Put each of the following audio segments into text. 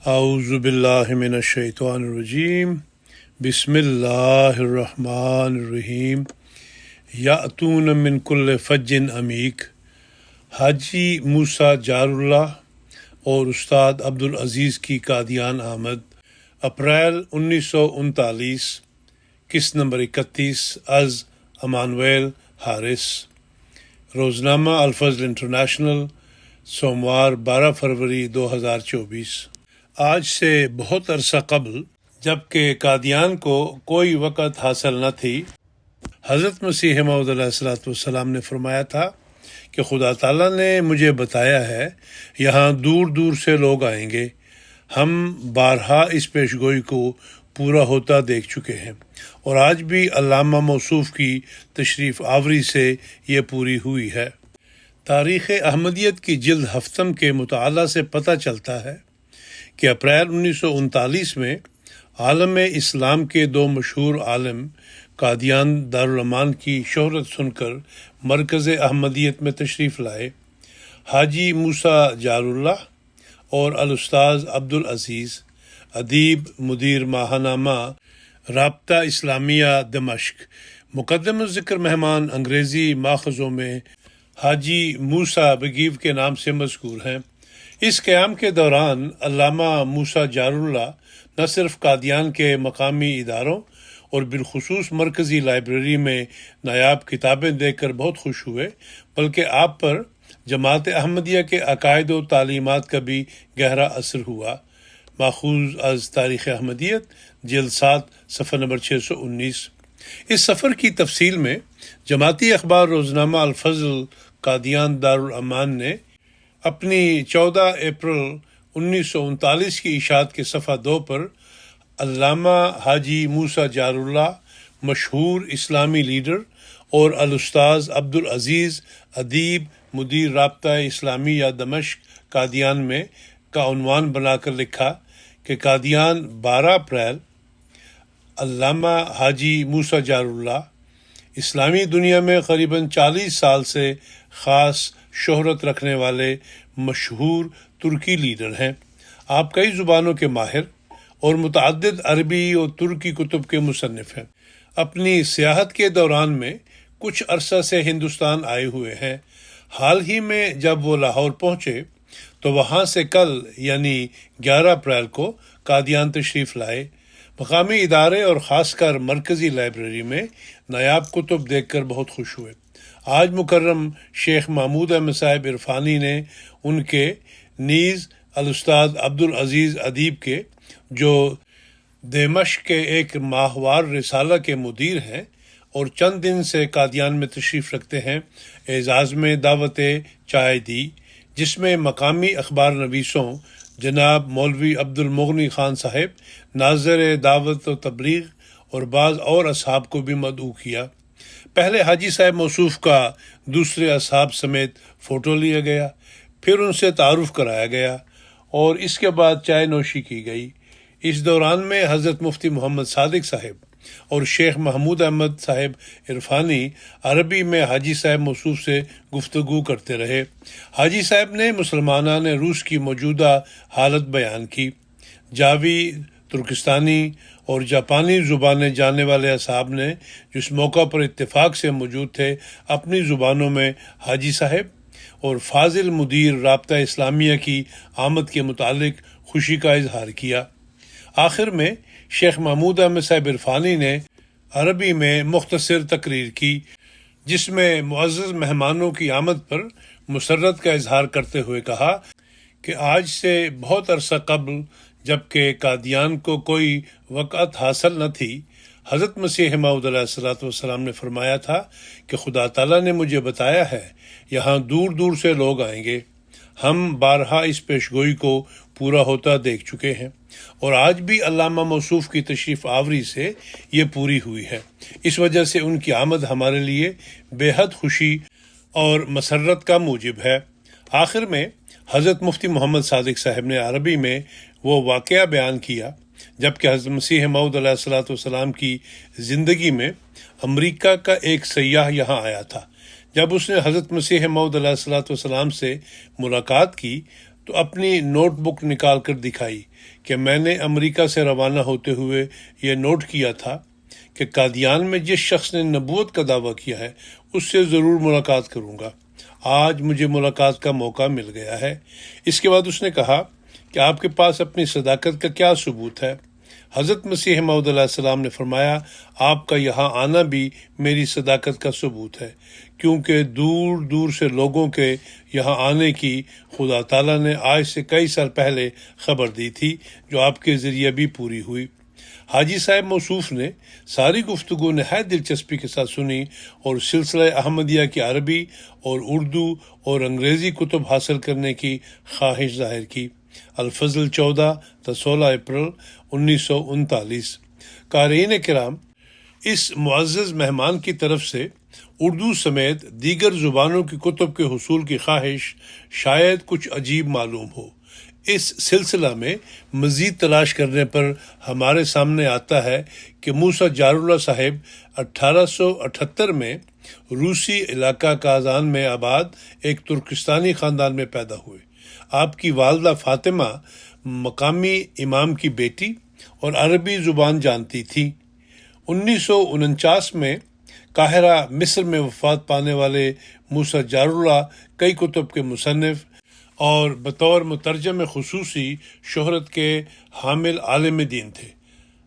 اعوذ باللہ من الشیطان الرجیم بسم اللہ الرحمن الرحیم یأتون من کل فج عمیق۔ حاجی موسیٰ جار اللہ اور استاد عبدالعزیز کی قادیان آمد، اپریل 1939، قسط نمبر 31 از امانویل حارث۔ روزنامہ الفضل انٹرنیشنل، سوموار 12 فروری 2024۔ آج سے بہت عرصہ قبل، جب کہ قادیان کو کوئی وقت حاصل نہ تھی، حضرت مسیح موعود علیہ السلام نے فرمایا تھا کہ خدا تعالیٰ نے مجھے بتایا ہے یہاں دور دور سے لوگ آئیں گے۔ ہم بارہا اس پیشگوئی کو پورا ہوتا دیکھ چکے ہیں، اور آج بھی علامہ موصوف کی تشریف آوری سے یہ پوری ہوئی ہے۔ تاریخ احمدیت کی جلد ہفتم کے مطالعہ سے پتہ چلتا ہے کہ اپریل 1939 میں عالم اسلام کے دو مشہور عالم قادیان دارالامان کی شہرت سن کر مرکز احمدیت میں تشریف لائے۔ حاجی موسیٰ جار اللہ اور الاستاذ عبدالعزیز، ادیب، مدیر ماہنامہ رابطہ اسلامیہ دمشق۔ مقدم ذکر مہمان انگریزی ماخذوں میں حاجی موسیٰ بگیو کے نام سے مذکور ہیں۔ اس قیام کے دوران علامہ موسیٰ جار اللہ نہ صرف قادیان کے مقامی اداروں اور بالخصوص مرکزی لائبریری میں نایاب کتابیں دیکھ کر بہت خوش ہوئے، بلکہ آپ پر جماعت احمدیہ کے عقائد و تعلیمات کا بھی گہرا اثر ہوا۔ ماخوذ از تاریخ احمدیت، جلد 7، صفحہ نمبر 619۔ اس سفر کی تفصیل میں جماعتی اخبار روزنامہ الفضل قادیان دارالامان نے اپنی 14 اپریل 1939 کی اشاعت کے صفحہ 2 پر علامہ حاجی موسیٰ جار اللہ، مشہور اسلامی لیڈر، اور الاستاذ عبدالعزیز، ادیب، مدیر رابطہ اسلامیہ دمشق قادیان میں کا عنوان بنا کر لکھا کہ قادیان 12 اپریل۔ علامہ حاجی موسیٰ جار اللہ اسلامی دنیا میں قریباً 40 سال سے خاص شہرت رکھنے والے مشہور ترکی لیڈر ہیں۔ آپ کئی زبانوں کے ماہر اور متعدد عربی اور ترکی کتب کے مصنف ہیں۔ اپنی سیاحت کے دوران میں کچھ عرصہ سے ہندوستان آئے ہوئے ہیں۔ حال ہی میں جب وہ لاہور پہنچے تو وہاں سے کل یعنی 11 اپریل کو قادیان تشریف لائے۔ مقامی ادارے اور خاص کر مرکزی لائبریری میں نایاب کتب دیکھ کر بہت خوش ہوئے۔ آج مکرم شیخ محمود احمد صاحب عرفانی نے ان کے نیز الاستاذ عبدالعزیز ادیب کے، جو دمشق کے ایک ماہوار رسالہ کے مدیر ہیں اور چند دن سے قادیان میں تشریف رکھتے ہیں، اعزاز میں دعوت چائے دی، جس میں مقامی اخبار نویسوں جناب مولوی عبدالمغنی خان صاحب، ناظر دعوت و تبلیغ اور بعض اور اصحاب کو بھی مدعو کیا۔ پہلے حاجی صاحب موصوف کا دوسرے اصحاب سمیت فوٹو لیا گیا، پھر ان سے تعارف کرایا گیا اور اس کے بعد چائے نوشی کی گئی۔ اس دوران میں حضرت مفتی محمد صادق صاحب اور شیخ محمود احمد صاحب عرفانی عربی میں حاجی صاحب موصوف سے گفتگو کرتے رہے۔ حاجی صاحب نے مسلمانان روس کی موجودہ حالت بیان کی۔ جاوی، ترکستانی اور جاپانی زبانیں جاننے والے اصحاب نے جو اس موقع پر اتفاق سے موجود تھے، اپنی زبانوں میں حاجی صاحب اور فاضل مدیر رابطہ اسلامیہ کی آمد کے متعلق خوشی کا اظہار کیا۔ آخر میں شیخ محمود احمد صاحب عرفانی نے عربی میں مختصر تقریر کی، جس میں معزز مہمانوں کی آمد پر مسرت کا اظہار کرتے ہوئے کہا کہ آج سے بہت عرصہ قبل، جب کہ قادیان کو کوئی وقت حاصل نہ تھی، حضرت مسیح موعود علیہ السلام نے فرمایا تھا کہ خدا تعالیٰ نے مجھے بتایا ہے یہاں دور دور سے لوگ آئیں گے۔ ہم بارہا اس پیشگوئی کو پورا ہوتا دیکھ چکے ہیں، اور آج بھی علامہ موصوف کی تشریف آوری سے یہ پوری ہوئی ہے۔ اس وجہ سے ان کی آمد ہمارے لیے بے حد خوشی اور مسرت کا موجب ہے۔ آخر میں حضرت مفتی محمد صادق صاحب نے عربی میں وہ واقعہ بیان کیا جب کہ حضرت مسیح موعود علیہ السلام کی زندگی میں امریکہ کا ایک سیاح یہاں آیا تھا۔ جب اس نے حضرت مسیح موعود علیہ السلام سے ملاقات کی تو اپنی نوٹ بک نکال کر دکھائی کہ میں نے امریکہ سے روانہ ہوتے ہوئے یہ نوٹ کیا تھا کہ قادیان میں جس شخص نے نبوت کا دعویٰ کیا ہے اس سے ضرور ملاقات کروں گا۔ آج مجھے ملاقات کا موقع مل گیا ہے۔ اس کے بعد اس نے کہا کہ آپ کے پاس اپنی صداقت کا کیا ثبوت ہے؟ حضرت مسیح موعود علیہ السلام نے فرمایا، آپ کا یہاں آنا بھی میری صداقت کا ثبوت ہے، کیونکہ دور دور سے لوگوں کے یہاں آنے کی خدا تعالیٰ نے آج سے کئی سال پہلے خبر دی تھی، جو آپ کے ذریعے بھی پوری ہوئی۔ حاجی صاحب موصوف نے ساری گفتگو نہایت دلچسپی کے ساتھ سنی اور سلسلہ احمدیہ کی عربی اور اردو اور انگریزی کتب حاصل کرنے کی خواہش ظاہر کی۔ الفضل 14 تا 16 اپریل 1939۔ قارئین کرام، اس معزز مہمان کی طرف سے اردو سمیت دیگر زبانوں کی کتب کے حصول کی خواہش شاید کچھ عجیب معلوم ہو۔ اس سلسلہ میں مزید تلاش کرنے پر ہمارے سامنے آتا ہے کہ موسیٰ جار اللہ صاحب 1878 میں روسی علاقہ کازان میں آباد ایک ترکستانی خاندان میں پیدا ہوئے۔ آپ کی والدہ فاطمہ مقامی امام کی بیٹی اور عربی زبان جانتی تھی۔ 1949 میں قاہرہ مصر میں وفات پانے والے موسیٰ جار اللہ کئی کتب کے مصنف اور بطور مترجم خصوصی شہرت کے حامل عالم دین تھے۔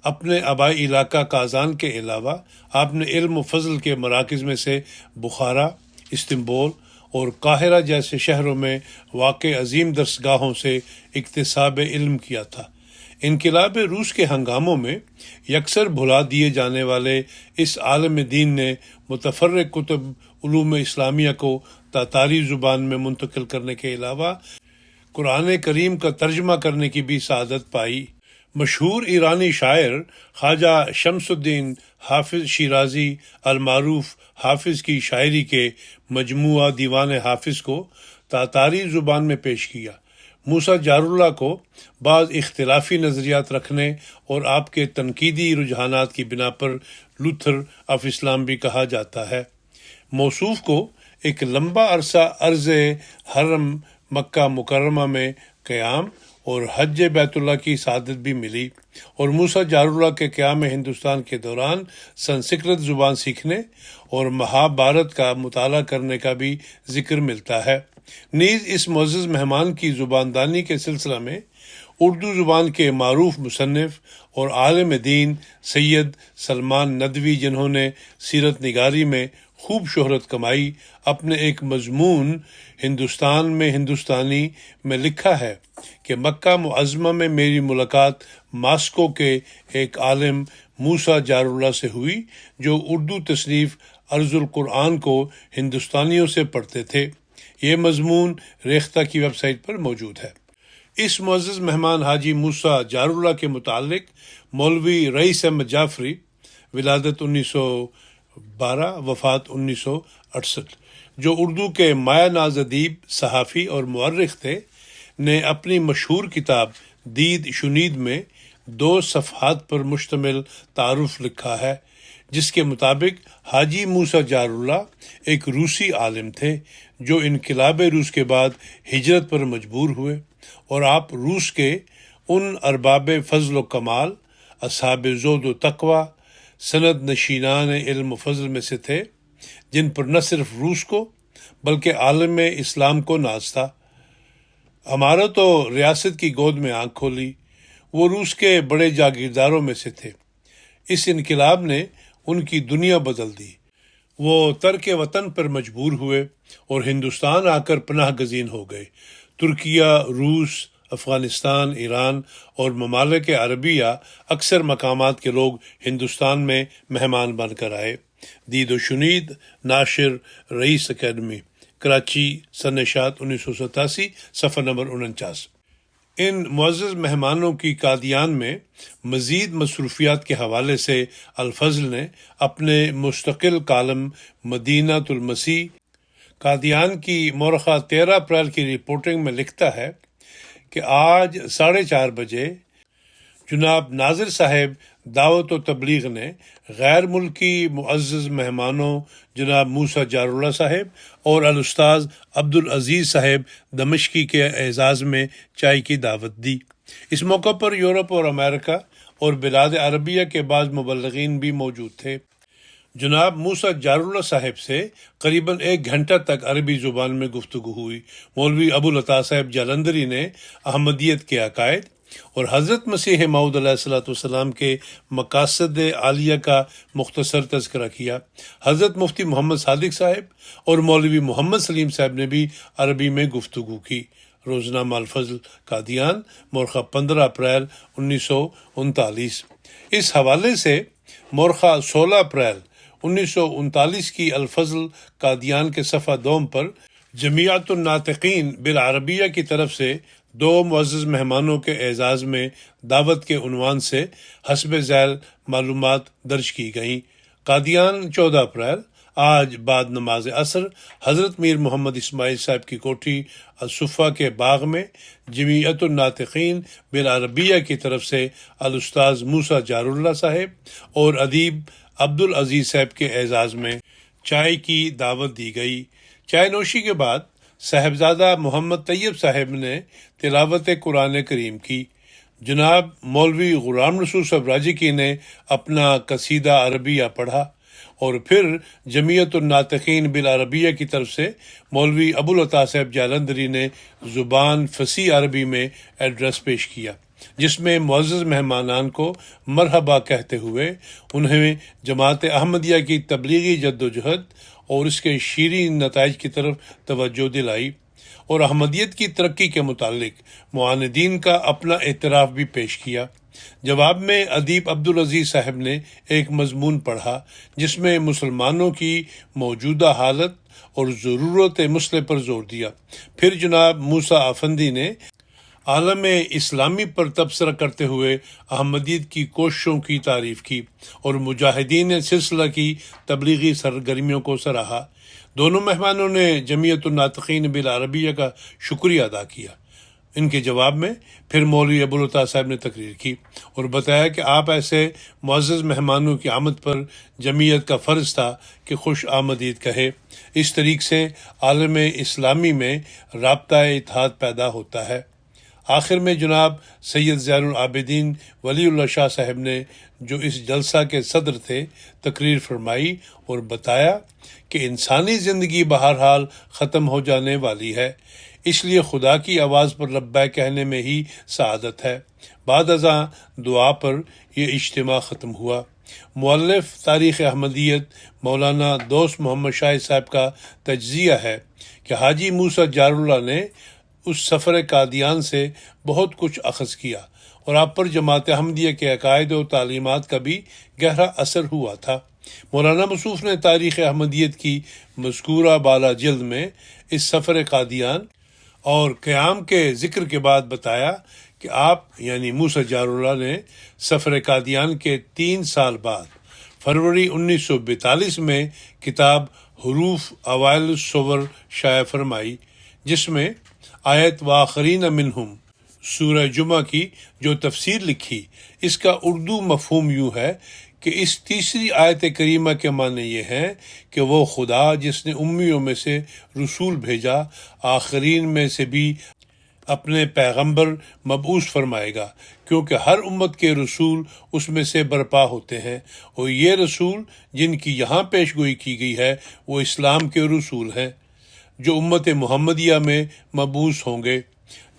اپنے آبائی علاقہ کازان کے علاوہ آپ نے علم و فضل کے مراکز میں سے بخارا، استنبول اور قاہرہ جیسے شہروں میں واقع عظیم درسگاہوں سے اکتساب علم کیا تھا۔ انقلاب روس کے ہنگاموں میں یکسر بھلا دیے جانے والے اس عالم دین نے متفرق کتب علوم اسلامیہ کو تاتاری زبان میں منتقل کرنے کے علاوہ قرآن کریم کا ترجمہ کرنے کی بھی سعادت پائی۔ مشہور ایرانی شاعر خواجہ شمس الدین حافظ شیرازی المعروف حافظ کی شاعری کے مجموعہ دیوان حافظ کو تاتاری زبان میں پیش کیا۔ موسیٰ جار اللہ کو بعض اختلافی نظریات رکھنے اور آپ کے تنقیدی رجحانات کی بنا پر لوتھر آف اسلام بھی کہا جاتا ہے۔ موصوف کو ایک لمبا عرصہ ارض حرم مکہ مکرمہ میں قیام اور حج بیت اللہ کی سعادت بھی ملی، اور موسیٰ جار اللہ کے قیام ہندوستان کے دوران سنسکرت زبان سیکھنے اور مہابھارت کا مطالعہ کرنے کا بھی ذکر ملتا ہے۔ نیز اس معزز مہمان کی زباندانی کے سلسلہ میں اردو زبان کے معروف مصنف اور عالم دین سید سلمان ندوی، جنہوں نے سیرت نگاری میں خوب شہرت کمائی، اپنے ایک مضمون ہندوستان میں ہندوستانی میں لکھا ہے کہ مکہ معظمہ میں میری ملاقات ماسکو کے ایک عالم موسیٰ جار اللہ سے ہوئی، جو اردو تصنیف ارض القرآن کو ہندوستانیوں سے پڑھتے تھے۔ یہ مضمون ریختہ کی ویب سائٹ پر موجود ہے۔ اس معزز مہمان حاجی موسیٰ جار اللہ کے متعلق مولوی رئیس احمد جعفری، ولادت 1912، وفات 1968، جو اردو کے مایہ ناز ادیب، صحافی اور مورخ تھے، نے اپنی مشہور کتاب دید شنید میں 2 صفحات پر مشتمل تعارف لکھا ہے، جس کے مطابق حاجی موسیٰ جار اللہ ایک روسی عالم تھے جو انقلاب روس کے بعد ہجرت پر مجبور ہوئے، اور آپ روس کے ان ارباب فضل و کمال، اصحاب زہد و تقوی، سند نشینان علم و فضل میں سے تھے، جن پر نہ صرف روس کو بلکہ عالم اسلام کو ناز تھا۔ ہمارا تو ریاست کی گود میں آنکھ کھولی، وہ روس کے بڑے جاگیرداروں میں سے تھے۔ اس انقلاب نے ان کی دنیا بدل دی۔ وہ ترک وطن پر مجبور ہوئے اور ہندوستان آ کر پناہ گزین ہو گئے۔ ترکیہ، روس، افغانستان، ایران اور ممالک عربیہ اکثر مقامات کے لوگ ہندوستان میں مہمان بن کر آئے۔ دید و شنید، ناشر رئیس اکیڈمی، کراچی، سن اشاعت 1987، صفحہ نمبر 49۔ ان معزز مہمانوں کی قادیان میں مزید مصروفیات کے حوالے سے الفضل نے اپنے مستقل کالم مدینۃ المسیح قادیان کی مورخہ 13 اپریل کی رپورٹنگ میں لکھتا ہے کہ آج 4:30 بجے جناب ناظر صاحب دعوت و تبلیغ نے غیر ملکی معزز مہمانوں جناب موسیٰ جار اللہ صاحب اور الاستاذ عبدالعزیز صاحب دمشقی کے اعزاز میں چائے کی دعوت دی۔ اس موقع پر یورپ اور امریکہ اور بلاد عربیہ کے بعض مبلغین بھی موجود تھے۔ جناب موسیٰ جار اللہ صاحب سے قریباً 1 گھنٹہ تک عربی زبان میں گفتگو ہوئی۔ مولوی ابوالعطا صاحب جالندری نے احمدیت کے عقائد اور حضرت مسیح موعود علیہ الصلوۃ والسلام کے مقاصد عالیہ کا مختصر تذکرہ کیا۔ حضرت مفتی محمد صادق صاحب اور مولوی محمد سلیم صاحب نے بھی عربی میں گفتگو کی۔ روزنامہ الفضل قادیان، مورخہ 15 اپریل 1939۔ اس حوالے سے مورخہ 16 اپریل 1939 کی الفضل قادیان کے صفحہ 2 پر جمعیت الناطقین بالعربیہ کی طرف سے 2 معزز مہمانوں کے اعزاز میں دعوت کے عنوان سے حسب ذیل معلومات درج کی گئیں۔ قادیان 14 اپریل آج بعد نماز عصر حضرت میر محمد اسماعیل صاحب کی کوٹھی الصفہ کے باغ میں جمعیت الناطقین بالعربیہ کی طرف سے الاستاذ موسیٰ جار اللہ صاحب اور ادیب عبدالعزیز صاحب کے اعزاز میں چائے کی دعوت دی گئی۔ چائے نوشی کے بعد صاحبزادہ محمد طیب صاحب نے تلاوت قرآن کریم کی۔ جناب مولوی غلام رسول صاحب راجکی نے اپنا قصیدہ عربیہ پڑھا اور پھر جمعیت الناطقین بالعربیہ کی طرف سے مولوی ابوالعطا صاحب جالندری نے زبان فصیح عربی میں ایڈریس پیش کیا، جس میں معزز مہمانان کو مرحبا کہتے ہوئے انہیں جماعت احمدیہ کی تبلیغی جدوجہد اور اس کے شیریں نتائج کی طرف توجہ دلائی اور احمدیت کی ترقی کے متعلق معاندین کا اپنا اعتراف بھی پیش کیا۔ جواب میں ادیب عبدالعزیز صاحب نے ایک مضمون پڑھا جس میں مسلمانوں کی موجودہ حالت اور ضرورت مسلح پر زور دیا۔ پھر جناب موسیٰ افندی نے عالم اسلامی پر تبصرہ کرتے ہوئے احمدیت کی کوششوں کی تعریف کی اور مجاہدین سلسلہ کی تبلیغی سرگرمیوں کو سراہا۔ دونوں مہمانوں نے جمعیت الناطقین بالعربیہ کا شکریہ ادا کیا۔ ان کے جواب میں پھر مولوی ابوالعطا صاحب نے تقریر کی اور بتایا کہ آپ ایسے معزز مہمانوں کی آمد پر جمعیت کا فرض تھا کہ خوش آمدید کہے۔ اس طریق سے عالم اسلامی میں رابطہ اتحاد پیدا ہوتا ہے۔ آخر میں جناب سید زین العابدین ولی اللہ شاہ صاحب نے، جو اس جلسہ کے صدر تھے، تقریر فرمائی اور بتایا کہ انسانی زندگی بہرحال ختم ہو جانے والی ہے، اس لیے خدا کی آواز پر لبیک کہنے میں ہی سعادت ہے۔ بعد ازاں دعا پر یہ اجتماع ختم ہوا۔ مؤلف تاریخ احمدیت مولانا دوست محمد شاہد صاحب کا تجزیہ ہے کہ حاجی موسیٰ جار اللہ نے اس سفر قادیان سے بہت کچھ اخذ کیا اور آپ پر جماعت احمدیہ کے عقائد و تعلیمات کا بھی گہرا اثر ہوا تھا۔ مولانا مصوف نے تاریخ احمدیت کی مذکورہ بالا جلد میں اس سفر قادیان اور قیام کے ذکر کے بعد بتایا کہ آپ یعنی موسیٰ جار اللہ نے سفر قادیان کے 3 سال بعد فروری 1942 میں کتاب حروف اوائل الصور شائع فرمائی، جس میں آیت وآخرین منہم سورہ جمعہ کی جو تفسیر لکھی، اس کا اردو مفہوم یوں ہے کہ اس تیسری آیت کریمہ کے معنی یہ ہیں کہ وہ خدا جس نے امیوں میں سے رسول بھیجا، آخرین میں سے بھی اپنے پیغمبر مبعوث فرمائے گا، کیونکہ ہر امت کے رسول اس میں سے برپا ہوتے ہیں، اور یہ رسول جن کی یہاں پیش گوئی کی گئی ہے وہ اسلام کے رسول ہیں جو امت محمدیہ میں مبعوث ہوں گے،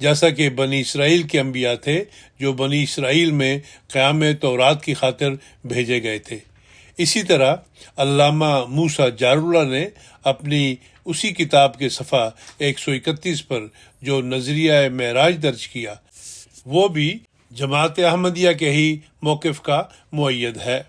جیسا کہ بنی اسرائیل کے انبیاء تھے جو بنی اسرائیل میں قیام تورات کی خاطر بھیجے گئے تھے۔ اسی طرح علامہ موسیٰ جار اللہ نے اپنی اسی کتاب کے صفحہ 131 پر جو نظریہ معراج درج کیا، وہ بھی جماعت احمدیہ کے ہی موقف کا مؤید ہے۔